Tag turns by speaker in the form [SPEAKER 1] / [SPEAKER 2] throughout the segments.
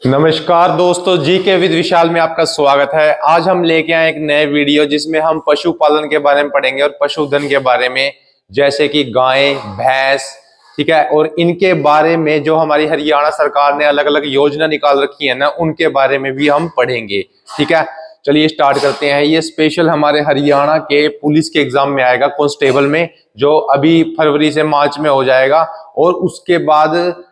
[SPEAKER 1] नमस्कार दोस्तों, जी के विद विशाल में आपका स्वागत है। आज हम लेके आए एक नए वीडियो जिसमें हम पशुपालन के बारे में पढ़ेंगे और पशुधन के बारे में, जैसे कि गाय, भैंस, ठीक है। और इनके बारे में जो हमारी हरियाणा सरकार ने अलग अलग योजना निकाल रखी है ना, उनके बारे में भी हम पढ़ेंगे, ठीक है। चलिए स्टार्ट करते हैं। ये स्पेशल हमारे हरियाणा के पुलिस के एग्जाम में आएगा, कांस्टेबल में, जो अभी फरवरी से मार्च में हो जाएगा। और उसके बाद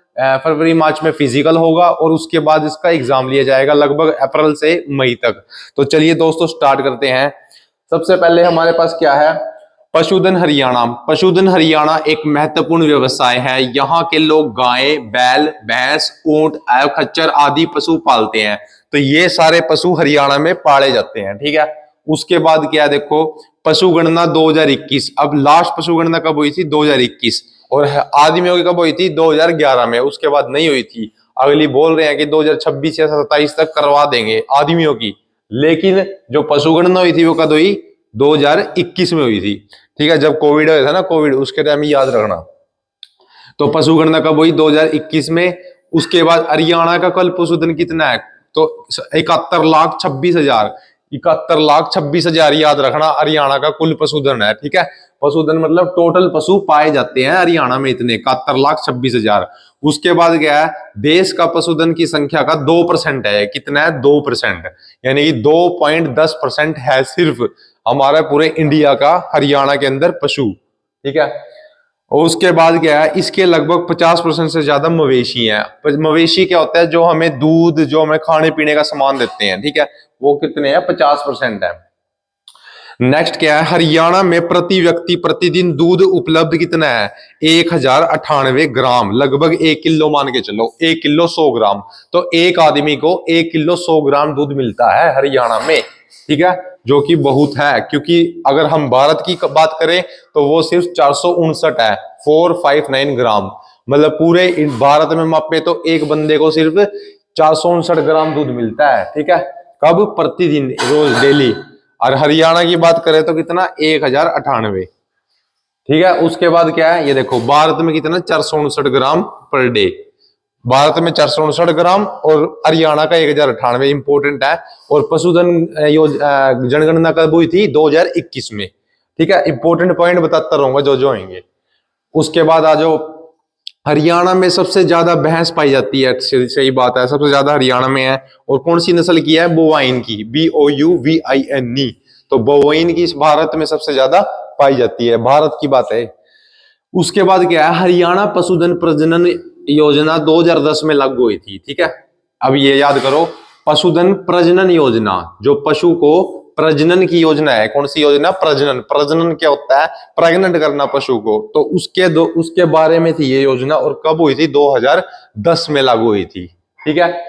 [SPEAKER 1] फरवरी मार्च में फिजिकल होगा और उसके बाद इसका एग्जाम लिया जाएगा लगभग अप्रैल से मई तक। तो चलिए दोस्तों स्टार्ट करते हैं। सबसे पहले हमारे पास क्या है, पशुधन हरियाणा। पशुधन हरियाणा एक महत्वपूर्ण व्यवसाय है। यहाँ के लोग गाय, बैल, भैंस, ऊंट, खच्चर आदि पशु पालते हैं। तो ये सारे पशु हरियाणा में पाले जाते हैं, ठीक है। उसके बाद क्या देखो, पशु गणना 2021। अब लास्ट पशु गणना कब हुई थी? 2021। और आदमियों की कब हुई थी? 2011 में। उसके बाद नहीं हुई थी। अगली बोल रहे हैं कि 2026 या 27 तक करवा देंगे आदमियों की। लेकिन जो पशु गणना हुई थी वो कब हुई? 2021 में हुई थी, ठीक है। जब कोविड हुआ था ना, कोविड, उसके टाइम याद रखना। तो पशु गणना कब हुई? 2021 में। उसके बाद हरियाणा का कल पशुधन कितना है? तो 71,26,000। 71,26,000 याद रखना, हरियाणा का कुल पशुधन है, ठीक है। पशुधन मतलब टोटल पशु पाए जाते हैं हरियाणा में इतने, 71,26,000। उसके बाद क्या है, देश का पशुधन की संख्या का 2% है। कितना है? 2%, यानी कि 2.10% है सिर्फ हमारा पूरे इंडिया का हरियाणा के अंदर पशु, ठीक है। और उसके बाद क्या है, इसके लगभग 50% से ज्यादा मवेशी हैं। मवेशी क्या होता है? जो हमें दूध, जो हमें खाने पीने का सामान देते हैं, ठीक है। वो कितने हैं? 50% है। नेक्स्ट क्या है, हरियाणा में प्रति व्यक्ति प्रतिदिन दूध उपलब्ध कितना है? 1098 ग्राम, लगभग 1 किलो मान के चलो, 1 किलो 100 ग्राम। तो एक आदमी को 1 किलो 100 ग्राम दूध मिलता है हरियाणा में, ठीक है। जो कि बहुत है, क्योंकि अगर हम भारत की बात करें तो वो सिर्फ 459 है, 459 ग्राम। मतलब पूरे भारत में मापे तो एक बंदे को सिर्फ 459 ग्राम दूध मिलता है, ठीक है। कब? प्रतिदिन, रोज, डेली। और हरियाणा की बात करें तो कितना? 1098, ठीक है। उसके बाद क्या है, ये देखो, भारत में कितना? 459 ग्राम पर डे। भारत में 459 ग्राम और हरियाणा का 1098, इंपोर्टेंट है। और पशुधन जनगणना कब हुई थी? 2021 में, ठीक है। इंपोर्टेंट पॉइंट बताता रहूंगा जो जो आएंगे। उसके बाद आ जाओ, हरियाणा में सबसे ज्यादा भैंस पाई जाती है, सही बात है, सबसे ज्यादा हरियाणा में है। और कौन सी नस्ल की है? बोवाइन की, BOUVINE। तो बोवाइन की इस भारत में सबसे ज्यादा पाई जाती है, भारत की बात है। उसके बाद क्या है, हरियाणा पशुधन प्रजनन योजना 2010 में लागू हुई थी, ठीक है। अब ये याद करो, पशुधन प्रजनन योजना, जो पशु को प्रजनन की योजना है। कौन सी योजना? प्रजनन। प्रजनन क्या होता है? प्रेग्नेंट करना पशु को। तो उसके बारे में थी ये योजना। और कब हुई थी? 2010 में लागू हुई थी, ठीक है।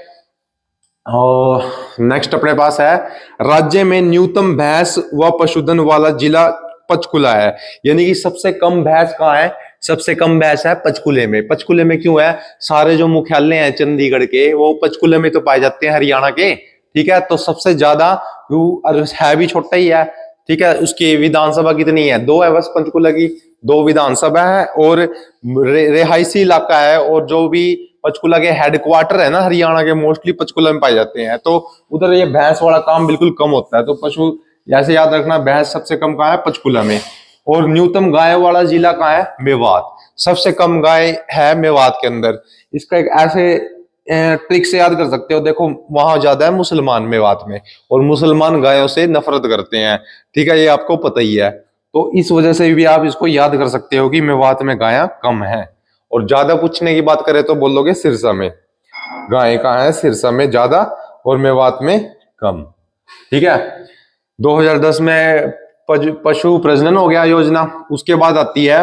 [SPEAKER 1] और नेक्स्ट अपने पास है, राज्य में न्यूनतम भैंस व पशुधन वाला जिला पंचकुला है। यानी कि सबसे कम भैंस कहाँ है? सबसे कम भैंस है पंचकुले में। पंचकुले में क्यों है? सारे जो मुख्यालय हैं चंडीगढ़ के, वो पंचकुले में तो पाए जाते हैं हरियाणा के, ठीक है। तो सबसे ज्यादा है भी छोटा ही है, ठीक है। उसकी विधानसभा कितनी है? 2 है बस पंचकुला की, 2 विधानसभा है। और रिहायशी इलाका है। और जो भी पंचकुला के हेडक्वार्टर है ना हरियाणा के, मोस्टली पंचकुला में पाए जाते हैं। तो उधर ये भैंस वाला काम बिल्कुल कम होता है। तो पशु ऐसे याद रखना, भैंस सबसे कम कहाँ है? पंचकुला में। और न्यूनतम गाय वाला जिला कहाँ है? मेवात। सबसे कम गाय है मेवात के अंदर। इसका एक ऐसे ट्रिक से याद कर सकते हो, देखो वहां ज्यादा है मुसलमान मेवात में, और मुसलमान गायों से नफरत करते हैं, ठीक है। ये आपको पता ही है। तो इस वजह से भी आप इसको याद कर सकते हो कि मेवात में गायें कम है। और ज्यादा पूछने की बात करें तो बोलोगे सिरसा में गाय कहाँ है? सिरसा में ज्यादा और मेवात में कम, ठीक है। 2010 में पशु प्रजनन हो गया योजना। उसके बाद आती है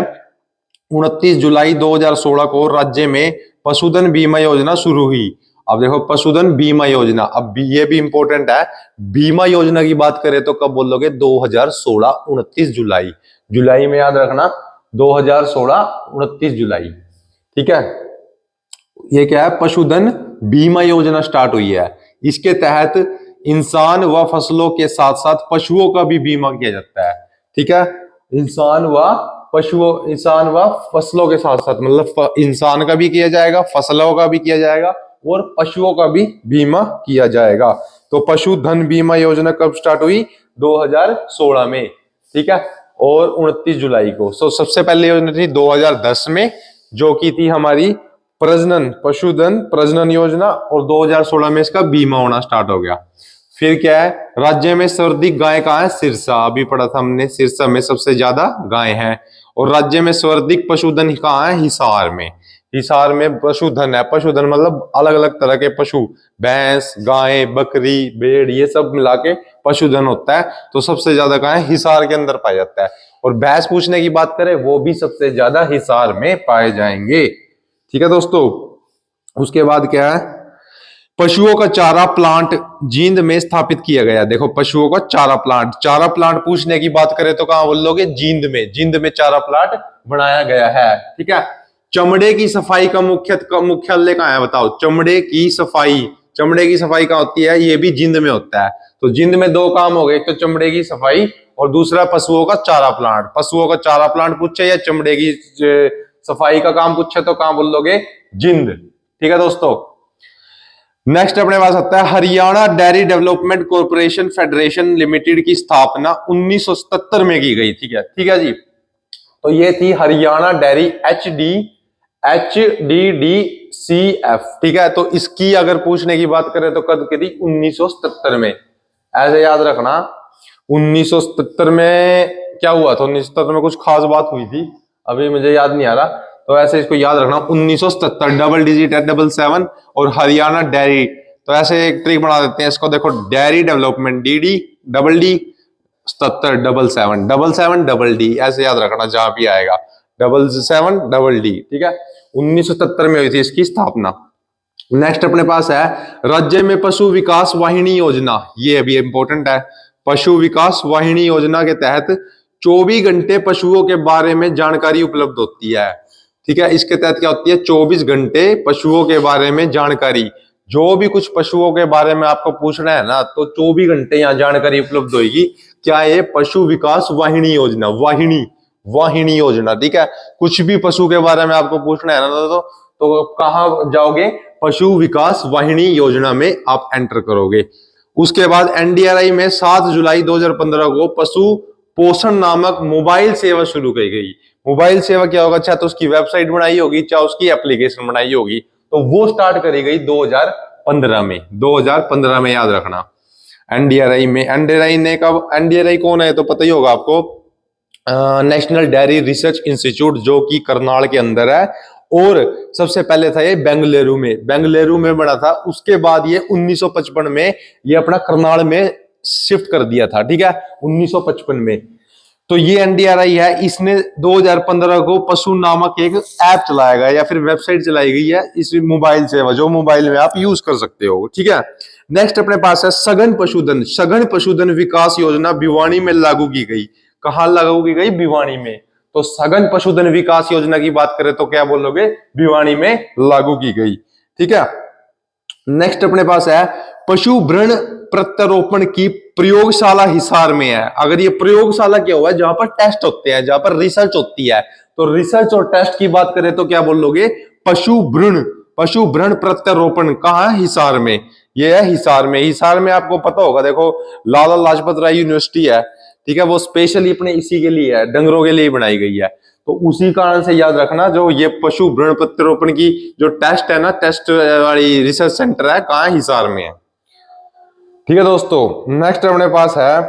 [SPEAKER 1] 29 जुलाई 2016 को राज्य में पशुधन बीमा योजना शुरू हुई। अब देखो, पशुधन बीमा योजना, अब ये भी इंपॉर्टेंट है। बीमा योजना की बात करें तो कब बोलोगे? 2016, 29 जुलाई। जुलाई में याद रखना, 2016, 29 जुलाई, ठीक है। ये क्या है? पशुधन बीमा योजना स्टार्ट हुई है। इसके तहत इंसान व फसलों के साथ साथ पशुओं का भी बीमा किया जाता है, ठीक है। इंसान व पशुओं, इंसान व फसलों के साथ साथ, मतलब इंसान का भी किया जाएगा, फसलों का भी किया जाएगा और पशुओं का भी बीमा किया जाएगा। तो पशुधन बीमा योजना कब स्टार्ट हुई? 2016 में, ठीक है, और 29 जुलाई को। सबसे पहले योजना थी 2010 में, जो की थी हमारी प्रजनन, पशुधन प्रजनन योजना, और 2016 में इसका बीमा होना स्टार्ट हो गया। फिर क्या है, राज्य में सर्वाधिक गाय कहाँ है? सिरसा, अभी पढ़ा था हमने, सिरसा में सबसे ज्यादा गाय है। और राज्य में सर्वाधिक पशुधन कहाँ है? हिसार में। हिसार में पशुधन है, पशुधन मतलब अलग अलग तरह के पशु, भैंस, गाय, बकरी, भेड़, ये सब मिला के पशुधन होता है। तो सबसे ज्यादा कहाँ है? हिसार के अंदर पाया जाता है। और भैंस पूछने की बात करें, वो भी सबसे ज्यादा हिसार में पाए जाएंगे, ठीक है दोस्तों। उसके बाद क्या है, पशुओं का चारा प्लांट जींद में स्थापित किया गया। देखो, पशुओं का चारा प्लांट पूछने की बात करें तो कहां बोलोगे? जींद में। जींद में चारा प्लांट बनाया गया है, ठीक है। चमड़े की सफाई का मुख्यालय कहां है? बताओ। चमड़े की सफाई कहां होती है? ये भी जींद में होता है। तो जींद में दो काम हो गए, एक तो चमड़े की सफाई और दूसरा पशुओं का चारा प्लांट। पशुओं का चारा प्लांट पूछे या चमड़े की सफाई का काम पूछे तो कहां बोलोगे? जींद, ठीक है दोस्तों। नेक्स्ट अपने पास आता है Haryana dairy development corporation federation limited की स्थापना 1977 में की गई, ठीक है जी। तो ये थी हरियाणा डेयरी HDDCF, ठीक है। तो इसकी अगर पूछने की बात करें तो कब की थी? 1977 में। ऐसे याद रखना, 1977 में क्या हुआ था? 1977 में कुछ खास बात हुई थी, अभी मुझे याद नहीं आ रहा, तो ऐसे इसको याद रखना। 1977 डबल डिजिट है 77 और हरियाणा डेयरी। तो ऐसे एक ट्रिक बना देते हैं इसको, देखो, dairy development DD double D 77 77 double D, ऐसे याद रखना जहां भी आएगा 77 डबल D, ठीक है। 1977 में हुई थी इसकी स्थापना। नेक्स्ट अपने पास है राज्य में पशु विकास वाहिनी योजना, ये अभी इंपॉर्टेंट है। पशु विकास वाहिनी योजना के तहत 24 घंटे पशुओं के बारे में जानकारी उपलब्ध होती है, ठीक है। इसके तहत क्या होती है? 24 घंटे पशुओं के बारे में जानकारी। जो भी कुछ पशुओं के बारे में आपको पूछना है ना, तो 24 घंटे यहाँ जानकारी उपलब्ध होगी। क्या ये? पशु विकास वाहिनी योजना, वाहिनी योजना, ठीक है। कुछ भी पशु के बारे में आपको पूछना है ना, तो कहां जाओगे? पशु विकास वाहिनी योजना में आप एंटर करोगे। उसके बाद NDRI में 7 जुलाई 2015 को पशु पोषण नामक मोबाइल सेवा शुरू की गई। मोबाइल सेवा क्या होगा? चाहे तो उसकी वेबसाइट बनाई होगी, चाहे उसकी एप्लीकेशन बनाई होगी, तो वो स्टार्ट करी गई 2015 में। 2015 में याद रखना। NDRI में, NDRI ने कब? NDRI कौन है तो पता ही होगा आपको, नेशनल डेयरी रिसर्च इंस्टीट्यूट, जो कि करनाल के अंदर है। और सबसे पहले था ये बेंगलुरु में बना था। उसके बाद ये 1955 में ये अपना करनाल में शिफ्ट कर दिया था, ठीक है, 1955 में। तो ये NDRI है, इसने 2015 को पशु नामक एक ऐप चलाया गया या फिर वेबसाइट चलाई गई है, इस मोबाइल सेवा, जो मोबाइल में आप यूज कर सकते हो, ठीक है। नेक्स्ट अपने पास है सघन पशुधन विकास योजना भिवानी में लागू की गई। कहां लागू की गई? भिवानी में। तो सघन पशुधन विकास योजना की बात करें तो क्या बोलोगे? भिवानी में लागू की गई, ठीक है। नेक्स्ट अपने पास है पशु भ्रूण प्रत्यारोपण की प्रयोगशाला हिसार में है। अगर ये प्रयोगशाला क्या हुआ है? जहां पर टेस्ट होते हैं, जहां पर रिसर्च होती है। तो रिसर्च और टेस्ट की बात करें तो क्या बोलोगे? पशु भ्रूण प्रत्यारोपण कहां है? हिसार में। ये है हिसार में। हिसार में आपको पता होगा, देखो, लाला लाजपत राय यूनिवर्सिटी है, ठीक है, वो स्पेशली अपने इसी के लिए है, डंगरों के लिए बनाई गई है। तो उसी कारण से याद रखना, जो ये पशु भ्रूण प्रत्यारोपण की जो टेस्ट है ना, टेस्ट वाली रिसर्च सेंटर है, कहां है? हिसार में है, ठीक है दोस्तों। नेक्स्ट अपने पास है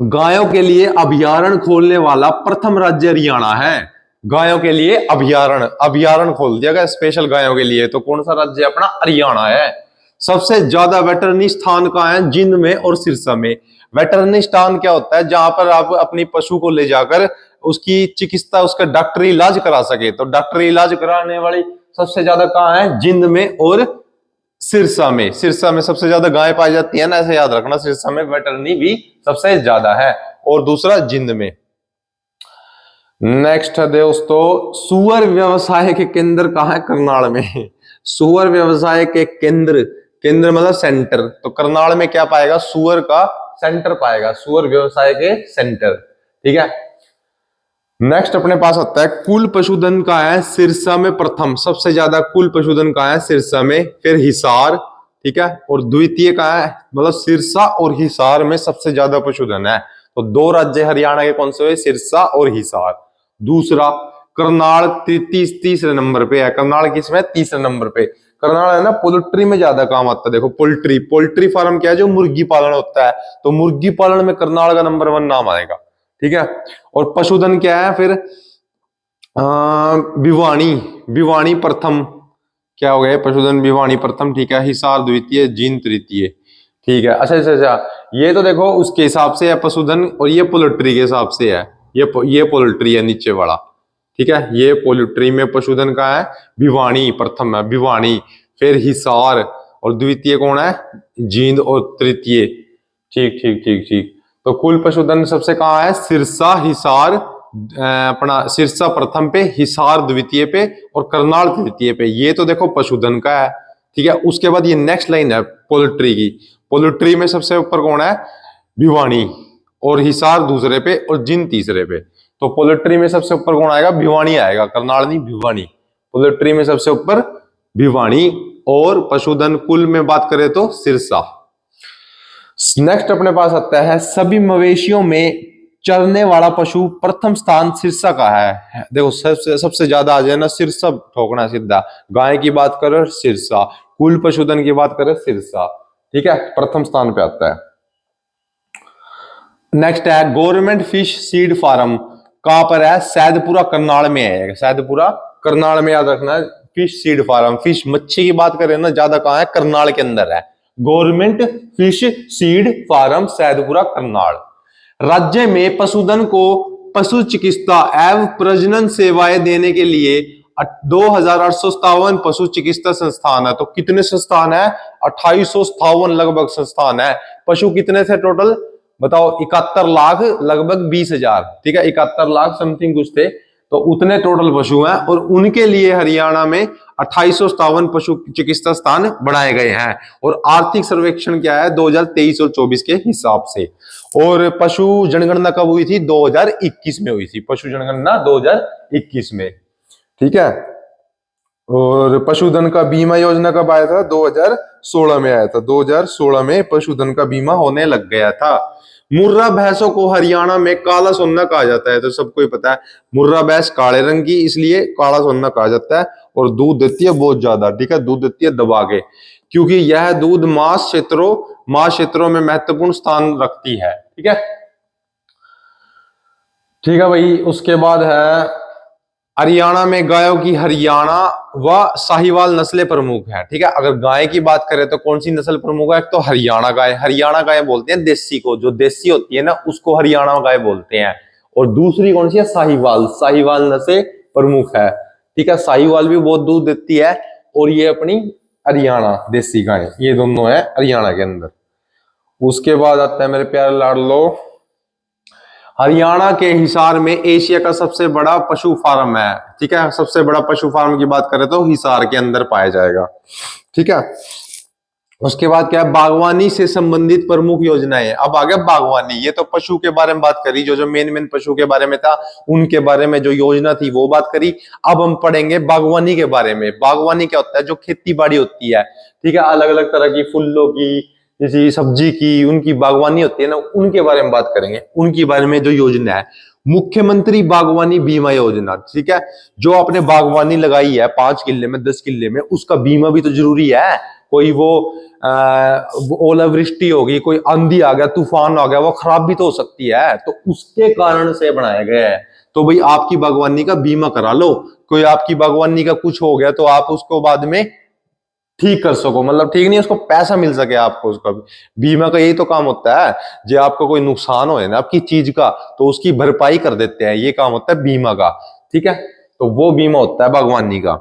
[SPEAKER 1] गायों के लिए अभयारण्य खोलने वाला प्रथम राज्य हरियाणा है। गायों के लिए अभयारण्य खोल दिया गया स्पेशल गायों के लिए। तो कौन सा राज्य? अपना हरियाणा है। सबसे ज्यादा वेटरनरी स्थान कहां है? जींद में और सिरसा में। वेटरनरी स्थान क्या होता है? जहां पर आप अपनी पशु को ले जाकर उसकी चिकित्सा, उसका डॉक्टरी इलाज करा सके। तो डॉक्टरी इलाज कराने वाली सबसे ज्यादा कहां है? जींद में और सिरसा में सबसे ज्यादा गाय पाई जाती है ना, ऐसे याद रखना। सिरसा में वेटरनरी भी सबसे ज्यादा है और दूसरा जींद में। नेक्स्ट है दोस्तों सुअर व्यवसाय के केंद्र कहां है? करनाल में। सुअर व्यवसाय के केंद्र मतलब सेंटर, तो करनाल में क्या पाएगा? सुअर का सेंटर पाएगा, सुअर व्यवसाय के सेंटर, ठीक है। नेक्स्ट अपने पास आता है कुल पशुधन का है सिरसा में प्रथम, सबसे ज्यादा कुल पशुधन का है सिरसा में, फिर हिसार, ठीक है, और द्वितीय का है, मतलब सिरसा और हिसार में सबसे ज्यादा पशुधन है। तो दो राज्य हरियाणा के कौन से हुए, सिरसा और हिसार। दूसरा करनाल तीसरे नंबर पे है। करनाल किसमें, तीसरे नंबर पे। करनाल है ना, पोल्ट्री में ज्यादा काम आता है। देखो पोल्ट्री, पोल्ट्री फार्म क्या है, जो मुर्गी पालन होता है, तो मुर्गी पालन में करनाल का नंबर 1 नाम आएगा, ठीक है। और पशुधन क्या है फिर, भिवानी, भिवानी प्रथम, क्या हो गया पशुधन, भिवानी प्रथम, ठीक है, हिसार द्वितीय, जींद तृतीय, ठीक है। अच्छा अच्छा अच्छा, ये तो देखो उसके हिसाब से है पशुधन, और ये पोल्ट्री के हिसाब से है। ये पोल्ट्री है नीचे वाला, ठीक है, ये पोल्ट्री में पशुधन का है, भिवानी प्रथम है, भिवानी, फिर हिसार, और द्वितीय कौन है, जींद, और तृतीय, ठीक ठीक ठीक ठीक। तो कुल पशुधन सबसे कहाँ है, सिरसा, हिसार, अपना सिरसा प्रथम पे, हिसार द्वितीय पे, और करनाल तृतीय पे। ये तो देखो पशुधन का है, ठीक है। उसके बाद ये नेक्स्ट लाइन है पोल्ट्री की। पोल्ट्री में सबसे ऊपर कौन है, भिवानी, और हिसार दूसरे पे, और जिन तीसरे पे। तो पोल्ट्री में सबसे ऊपर कौन आएगा, भिवानी आएगा, करनाल नहीं, भिवानी। पोल्ट्री में सबसे ऊपर भिवानी, और पशुधन कुल में बात करें तो सिरसा। नेक्स्ट अपने पास आता है सभी मवेशियों में चरने वाला पशु प्रथम स्थान सिरसा का है। देखो सबसे ज्यादा आ जाए ना, सिरसा ठोकना सीधा। गाय की बात करें सिरसा, कुल पशुधन की बात करें सिरसा, ठीक है, प्रथम स्थान पे आता है। नेक्स्ट है गवर्नमेंट फिश सीड फार्म, कहां पर है, सैदपुरा करनाल में है। सैदपुरा करनाल में, याद रखना है। फिश सीड फार्म, फिश मच्छी की बात करें ना, ज्यादा कहां है, करनाल के अंदर है। Government fish seed farm Saidpura Karnal. राज्य में पशुधन को पशु चिकित्सा एवं प्रजनन सेवाएं देने के लिए 2857 पशु चिकित्सा संस्थान है। तो कितने संस्थान है, 2857 लगभग संस्थान है। पशु कितने थे टोटल बताओ, 71 लाख लगभग 20,000, ठीक है, 71 लाख समथिंग कुछ थे। तो उतने टोटल पशु हैं, और उनके लिए हरियाणा में 2857 पशु चिकित्सा स्थान बनाए गए हैं। और आर्थिक सर्वेक्षण क्या है, 2023 और 24 के हिसाब से। और पशु जनगणना कब हुई थी, 2021 में हुई थी, पशु जनगणना 2021 में, ठीक है। और पशुधन का बीमा योजना कब आया था, 2016 में आया था। 2016 में पशुधन का बीमा होने लग गया था। मुर्रा भैंसों को हरियाणा में काला सोना कहा जाता है, तो सबको ही पता है। मुर्रा भैंस काले रंग की, इसलिए काला सोना कहा जाता है। और दूध देती है बहुत ज्यादा, ठीक है, दूध देती है दबा के, क्योंकि यह दूध मांस क्षेत्रों में महत्वपूर्ण स्थान रखती है, ठीक है। ठीक है भाई, उसके बाद है हरियाणा में गायों की हरियाणा व साहिवाल नस्लें प्रमुख है, ठीक है। अगर गाय की बात करें तो कौन सी नस्ल प्रमुख है, एक तो हरियाणा गाय, हरियाणा गाय बोलते हैं देसी को, जो देसी होती है ना उसको हरियाणा गाय बोलते हैं। और दूसरी कौन सी है, साहिवाल, साहिवाल नस्ल प्रमुख है, ठीक है। साहिवाल भी बहुत दूध देती है, और ये अपनी हरियाणा देसी गाय, ये दोनों है हरियाणा के अंदर। उसके बाद आता है मेरे प्यारे लाडलो, हरियाणा के हिसार में एशिया का सबसे बड़ा पशु फार्म है, ठीक है। सबसे बड़ा पशु फार्म की बात करें तो हिसार के अंदर पाया जाएगा, ठीक है। उसके बाद क्या है, बागवानी से संबंधित प्रमुख योजनाएं। अब आ गया बागवानी, ये तो पशु के बारे में बात करी, जो मेन पशु के बारे में था, उनके बारे में जो योजना थी वो बात करी। अब हम पढ़ेंगे बागवानी के बारे में। बागवानी क्या होता है, जो खेती बाड़ी होती है, ठीक है, अलग अलग तरह की फूलों की, किसी सब्जी की, उनकी बागवानी होती है ना, उनके बारे में बात करेंगे। उनके बारे में जो योजना है, मुख्यमंत्री बागवानी बीमा योजना, ठीक है। जो आपने बागवानी लगाई है 5 किले में, 10 किले में, उसका बीमा भी तो जरूरी है। कोई वो ओलावृष्टि होगी, कोई आंधी आ गया, तूफान आ गया, वो खराब भी तो हो सकती है, तो उसके कारण से बनाया गया है। तो भाई आपकी बागवानी का बीमा करा लो। कोई आपकी बागवानी का कुछ हो गया तो आप उसको बाद में ठीक कर सको, मतलब ठीक नहीं, उसको पैसा मिल सके आपको। उसका बीमा का यही तो काम होता है, जो आपको कोई नुकसान हो ना आपकी चीज का, तो उसकी भरपाई कर देते हैं, ये काम होता है बीमा का, ठीक है। तो वो बीमा होता है बागवानी का।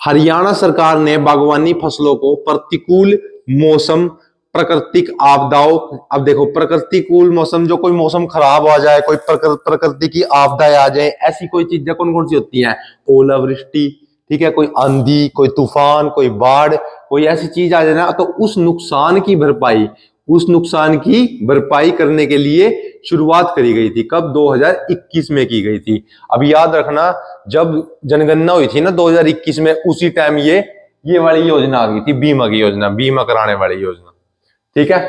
[SPEAKER 1] हरियाणा सरकार ने बागवानी फसलों को प्रतिकूल मौसम, प्राकृतिक आपदाओं, अब देखो प्रतिकूल मौसम, जो कोई मौसम खराब आ जाए, कोई प्रकृति की आपदाएं आ जाए, ऐसी कोई चीजें कौन कौन सी होती हैं, ओलावृष्टि, ठीक है, कोई आंधी, कोई तूफान, कोई बाढ़, कोई ऐसी चीज आ जाए ना, तो उस नुकसान की भरपाई, उस नुकसान की भरपाई करने के लिए शुरुआत करी गई थी। कब? 2021 में की गई थी। अब याद रखना, जब जनगणना हुई थी ना 2021 में, उसी टाइम ये वाली योजना आ गई थी, बीमा की योजना, बीमा कराने वाली योजना। ठीक है,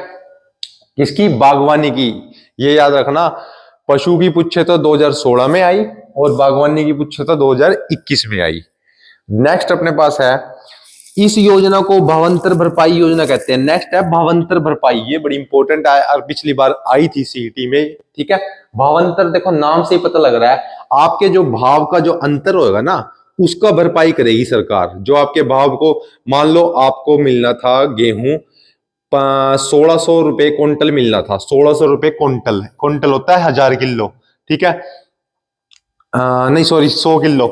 [SPEAKER 1] किसकी? बागवानी की। ये याद रखना, पशु की पूछे तो 2016 में आई और बागवानी की पूछे तो 2021 में आई। नेक्स्ट अपने पास है, इस योजना को भावांतर भरपाई योजना कहते हैं। नेक्स्ट है भावांतर भरपाई, ये बड़ी इंपॉर्टेंट है और पिछली बार आई थी सीईटी में। ठीक है, भावांतर देखो नाम से ही पता लग रहा है, आपके जो भाव का जो अंतर होगा ना, उसका भरपाई करेगी सरकार। जो आपके भाव को, मान लो आपको मिलना था गेहूं 1600 रुपए क्विंटल मिलना था, 1600 रुपए क्विंटल, क्विंटल होता है 1000 किलो। ठीक है, नहीं सॉरी 100 किलो,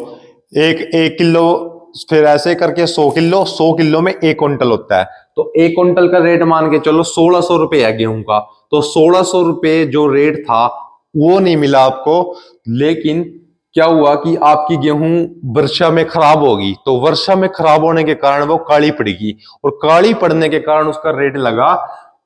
[SPEAKER 1] एक किलो, फिर ऐसे करके 100 किलो, 100 किलो में 1 क्विंटल होता है। तो 1 क्विंटल का रेट मान के चलो 1600 रुपए है गेहूं का, तो 1600 रुपए जो रेट था वो नहीं मिला आपको। लेकिन क्या हुआ कि आपकी गेहूं वर्षा में खराब होगी, तो वर्षा में खराब होने के कारण वो काली पड़ेगी, और काली पड़ने के कारण उसका रेट लगा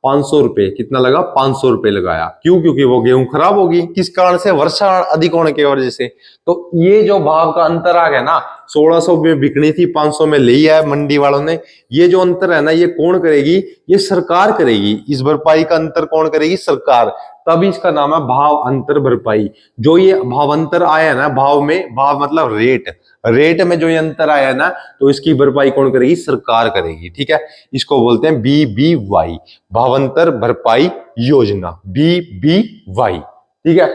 [SPEAKER 1] 500 रुपए। कितना लगा? 500 रुपए लगाया। क्यों? क्योंकि वो गेहूं खराब होगी। किस कारण से? वर्षा अधिक होने की वजह से। तो ये जो भाव का अंतर आ गया ना, 1600 में बिकनी थी, 500 में ली है मंडी वालों ने, ये जो अंतर है ना, ये कौन करेगी? ये सरकार करेगी। इस भरपाई का अंतर कौन करेगी? सरकार। तभी इसका नाम है भाव अंतर भरपाई। जो ये भाव अंतर आया है ना, भाव में, भाव मतलब रेट, रेट में जो ये अंतर आया है ना, तो इसकी भरपाई कौन करेगी? सरकार करेगी। ठीक है, इसको बोलते हैं BBY, भावांतर भरपाई योजना, BBY। ठीक है,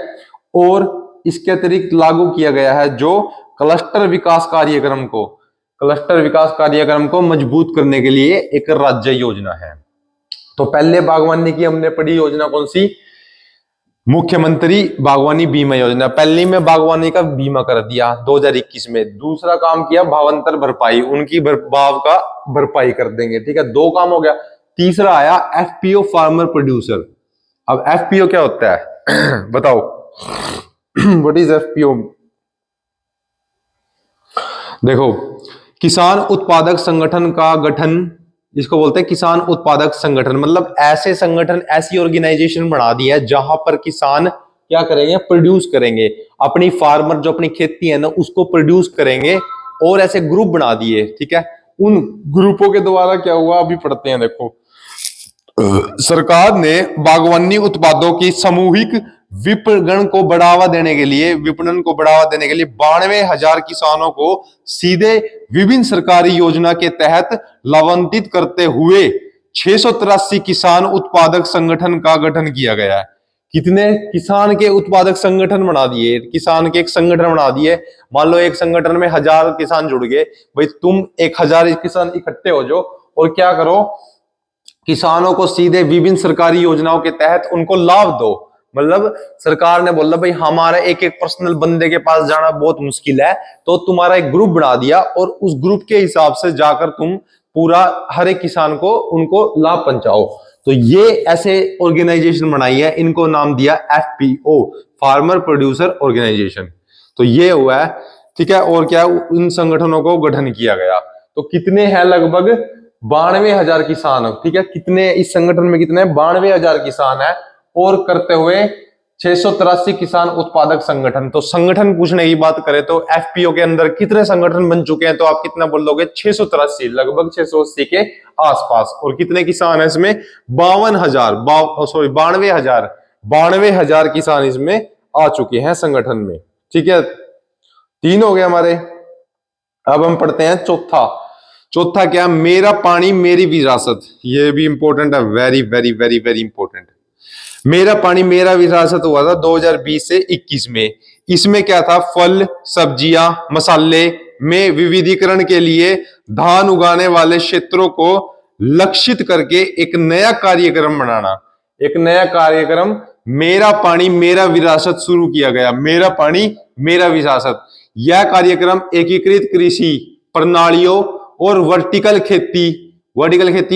[SPEAKER 1] और इसके अतिरिक्त लागू किया गया है जो क्लस्टर विकास कार्यक्रम को, क्लस्टर विकास कार्यक्रम को मजबूत करने के लिए एक राज्य योजना है। तो पहले बागवानी की हमने पढ़ी योजना कौन सी? मुख्यमंत्री बागवानी बीमा योजना। पहली में बागवानी का बीमा कर दिया 2021 में। दूसरा काम किया भावांतर भरपाई, उनकी भाव का भरपाई कर देंगे। ठीक है, 2 काम हो गया। तीसरा आया FPO, फार्मर प्रोड्यूसर। अब FPO क्या होता है? बताओ व्हाट इज FPO? देखो, किसान उत्पादक संगठन का गठन, इसको बोलते हैं किसान उत्पादक संगठन। मतलब ऐसे संगठन, ऐसी ऑर्गेनाइजेशन बना दी है जहां पर किसान क्या करेंगे? प्रोड्यूस करेंगे अपनी, फार्मर जो अपनी खेती है ना उसको प्रोड्यूस करेंगे, और ऐसे ग्रुप बना दिए। ठीक है, उन ग्रुपों के द्वारा क्या हुआ अभी पढ़ते हैं। देखो, सरकार ने बागवानी उत्पादों की सामूहिक विपणन को बढ़ावा देने के लिए, 92,000 किसानों को सीधे विभिन्न सरकारी योजना के तहत लाभान्वित करते हुए 683 किसान उत्पादक संगठन का गठन किया गया है। कितने? किसान के उत्पादक संगठन बना दिए, किसान के एक संगठन बना दिए। मान लो एक संगठन में 1000 किसान जुड़ गए, भाई तुम 1000 किसान इकट्ठे हो जाओ और क्या करो? किसानों को सीधे विभिन्न सरकारी योजनाओं के तहत उनको लाभ दो। मतलब सरकार ने बोला भाई हमारा एक एक पर्सनल बंदे के पास जाना बहुत मुश्किल है, तो तुम्हारा एक ग्रुप बना दिया और उस ग्रुप के हिसाब से जाकर तुम पूरा हर एक किसान को उनको लाभ पहुंचाओ। तो ये ऐसे ऑर्गेनाइजेशन बनाई है, इनको नाम दिया FPO, फार्मर प्रोड्यूसर ऑर्गेनाइजेशन। तो ये हुआ है। ठीक है, और क्या? इन संगठनों को गठन किया गया। तो कितने हैं? लगभग 92,000 किसान। ठीक है, कितने इस संगठन में? कितने? 92,000 किसान है, और करते हुए 683 किसान उत्पादक संगठन। तो संगठन पूछने की बात करें तो FPO के अंदर कितने संगठन बन चुके हैं? तो आप कितना बोलोगे? 683, लगभग 680 के आसपास। और कितने किसान है इसमें? 92,000 किसान इसमें आ चुके हैं संगठन में। ठीक है, 3 हो गए हमारे। अब हम पढ़ते हैं चौथा क्या? मेरा पानी मेरी विरासत। ये भी इंपॉर्टेंट है, very very very very important. मेरा पानी मेरा विरासत हुआ था 2020 से 21 में। इसमें क्या था? फल, सब्जियां, मसाले में विविधीकरण के लिए धान उगाने वाले क्षेत्रों को लक्षित करके एक नया कार्यक्रम बनाना। एक नया कार्यक्रम मेरा पानी मेरा विरासत शुरू किया गया। मेरा पानी मेरा विरासत। यह कार्यक्रम एकीकृत कृषि प्रणालियों और वर्टिकल खेती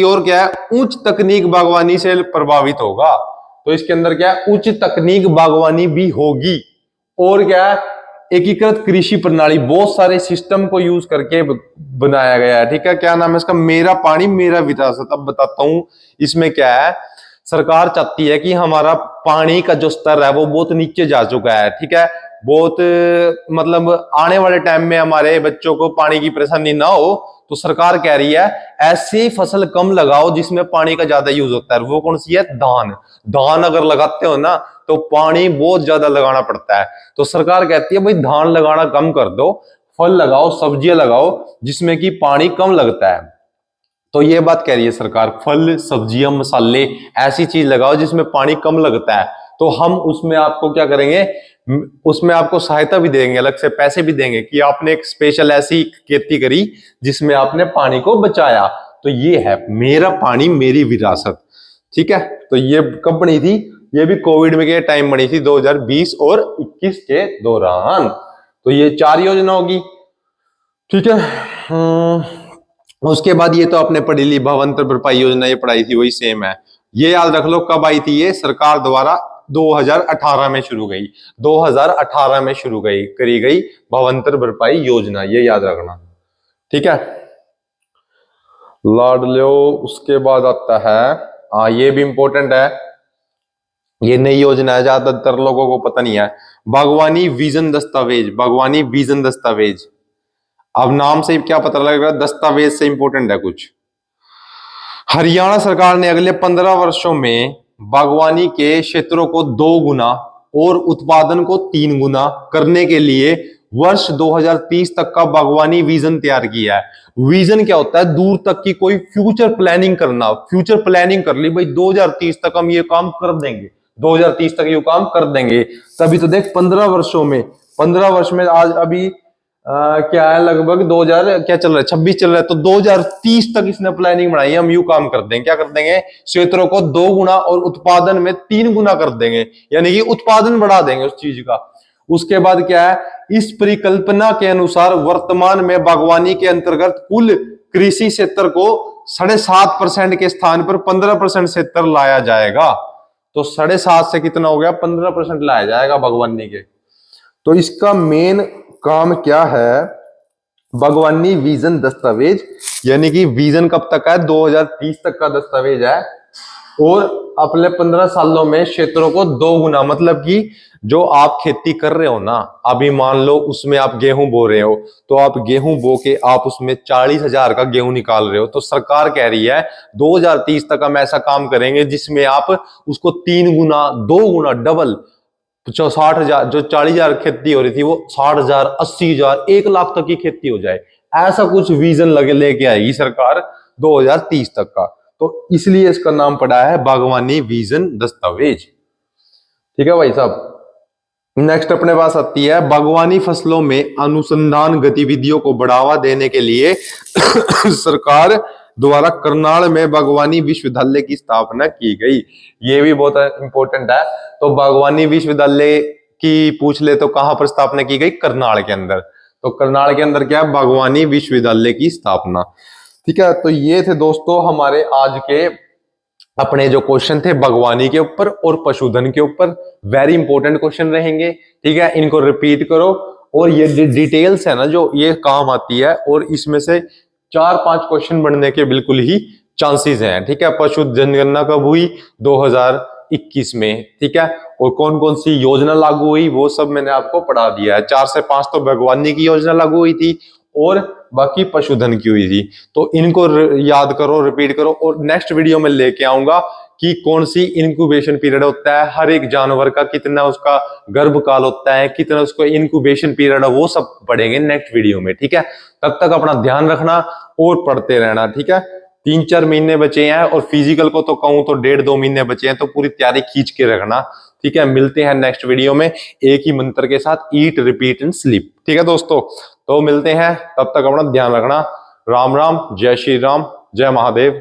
[SPEAKER 1] और क्या है? उच्च तकनीक बागवानी से प्रभावित होगा। तो इसके अंदर क्या है? उच्च तकनीक बागवानी भी होगी, और क्या है? एकीकृत कृषि प्रणाली, बहुत सारे सिस्टम को यूज करके बनाया गया है। ठीक है, क्या नाम है इसका? मेरा पानी मेरा विरासत। अब बताता हूं इसमें क्या है। सरकार चाहती है कि हमारा पानी का जो स्तर है वो बहुत नीचे जा चुका है, ठीक है, बहुत मतलब आने वाले टाइम में हमारे बच्चों को पानी की परेशानी ना हो, तो सरकार कह रही है ऐसी फसल कम लगाओ जिसमें पानी का ज्यादा यूज होता है। वो कौन सी है? धान। धान अगर लगाते हो ना तो पानी बहुत ज्यादा लगाना पड़ता है, तो सरकार कहती है भाई धान लगाना कम कर दो, फल लगाओ, सब्जियां लगाओ जिसमें कि पानी कम लगता है। तो ये बात कह रही है सरकार, फल, सब्जियां, मसाले, ऐसी चीज लगाओ जिसमें पानी कम लगता है। तो हम उसमें आपको क्या करेंगे, उसमें आपको सहायता भी देंगे, अलग से पैसे भी देंगे कि आपने एक स्पेशल ऐसी खेती करी जिसमें आपने पानी को बचाया। तो ये है मेरा पानी मेरी विरासत, ठीक है। तो ये कब बनी थी? ये भी कोविड में के टाइम बनी थी, 2020 और 21 के दौरान। तो ये 4 योजना होगी, ठीक है। उसके बाद ये तो आपने पढ़ी ली, भावांतर भरपाई योजना, ये पढ़ाई थी वही सेम है। ये याद रख लो कब आई थी, ये सरकार द्वारा 2018 में शुरू गई, 2018 में शुरू गई करी गई भावांतर भरपाई योजना, ये याद रखना, ठीक है। लाडलो, उसके बाद आता है, हाँ ये भी इंपॉर्टेंट है, ये नई योजना है, ज्यादातर लोगों को पता नहीं है, बागवानी विजन दस्तावेज। बागवानी विजन दस्तावेज, अब नाम से क्या पता लग रहा है, दस्तावेज से इंपॉर्टेंट है कुछ। हरियाणा सरकार ने अगले 15 वर्षों में बागवानी के क्षेत्रों को 2 गुना और उत्पादन को 3 गुना करने के लिए वर्ष 2030 तक का बागवानी विजन तैयार किया है। विजन क्या होता है? दूर तक की कोई फ्यूचर प्लानिंग करना। फ्यूचर प्लानिंग कर ली भाई 2030 तक हम ये काम कर देंगे, 2030 तक ये काम कर देंगे। तभी तो देख 15 वर्षों में, 15 वर्ष में आज अभी क्या है, लगभग 2000 क्या चल रहा है, 26 चल रहा है, तो 2030 तक इसने प्लानिंग बनाई है, हम यू काम कर देंगे। क्या कर देंगे? क्षेत्रों को 2 गुना और उत्पादन में 3 गुना कर देंगे, यानी कि उत्पादन बढ़ा देंगे उस चीज का। उसके बाद क्या है, इस परिकल्पना के अनुसार वर्तमान में बागवानी के अंतर्गत कुल कृषि क्षेत्र को 7.5% के स्थान पर 15% क्षेत्र लाया जाएगा। तो 7.5 से कितना हो गया? 15% लाया जाएगा बागवानी के। तो इसका मेन काम क्या है? बागवानी विजन दस्तावेज, यानी कि विजन कब तक है? 2030 तक का दस्तावेज है, और अगले 15 सालों में क्षेत्रों को 2 गुना, मतलब कि जो आप खेती कर रहे हो ना, अभी मान लो उसमें आप गेहूं बो रहे हो, तो आप गेहूं बो के आप उसमें 40,000 का गेहूं निकाल रहे हो, तो सरकार कह रही है 2030 तक हम ऐसा काम करेंगे जिसमें आप उसको 3 गुना, 2 गुना, डबल, 60,000, जो 40,000 खेती हो रही थी वो 60,000, 80,000, 1 लाख तक की खेती हो जाए। ऐसा कुछ विजन लगे लेके आएगी सरकार 2030 तक का। तो इसलिए इसका नाम पड़ा है बागवानी विजन दस्तावेज, ठीक है भाई साहब। नेक्स्ट अपने पास आती है बागवानी फसलों में अनुसंधान गतिविधियों को बढ़ावा देने के लिए सरकार द्वारा करनाल में बागवानी विश्वविद्यालय की स्थापना की गई। ये भी बहुत इंपॉर्टेंट है। तो बागवानी विश्वविद्यालय की पूछ ले तो कहां पर स्थापना की गई? करनाल के अंदर। तो करनाल के अंदर क्या है? बागवानी विश्वविद्यालय की स्थापना, ठीक है। तो ये थे दोस्तों हमारे आज के अपने जो क्वेश्चन थे बागवानी के ऊपर और पशुधन के ऊपर। वेरी इंपॉर्टेंट क्वेश्चन रहेंगे, ठीक है। इनको रिपीट करो, और ये डिटेल्स है ना जो ये काम आती है, और इसमें से 4-5 क्वेश्चन बनने के बिल्कुल ही चांसेस हैं, ठीक है। पशु जनगणना कब हुई? 2021 में, ठीक है। और कौन कौन सी योजना लागू हुई वो सब मैंने आपको पढ़ा दिया है। 4 से 5 तो बागवानी की योजना लागू हुई थी और बाकी पशुधन की हुई थी। तो इनको याद करो, रिपीट करो, और नेक्स्ट वीडियो में लेके आऊंगा कि कौन सी इंक्यूबेशन पीरियड होता है हर एक जानवर का, कितना उसका गर्भकाल होता है, कितना उसको इंक्यूबेशन पीरियड है, वो सब पढ़ेंगे नेक्स्ट वीडियो में, ठीक है। तब तक अपना ध्यान रखना और पढ़ते रहना, ठीक है। 3-4 महीने बचे हैं, और फिजिकल को तो कहूं तो 1.5-2 महीने बचे हैं, तो पूरी तैयारी खींच के रखना, ठीक है। मिलते हैं नेक्स्ट वीडियो में एक ही मंत्र के साथ, ईट, रिपीट एंड स्लीप, ठीक है दोस्तों। तो मिलते हैं, तब तक अपना ध्यान रखना। राम राम, जय श्री राम, जय महादेव।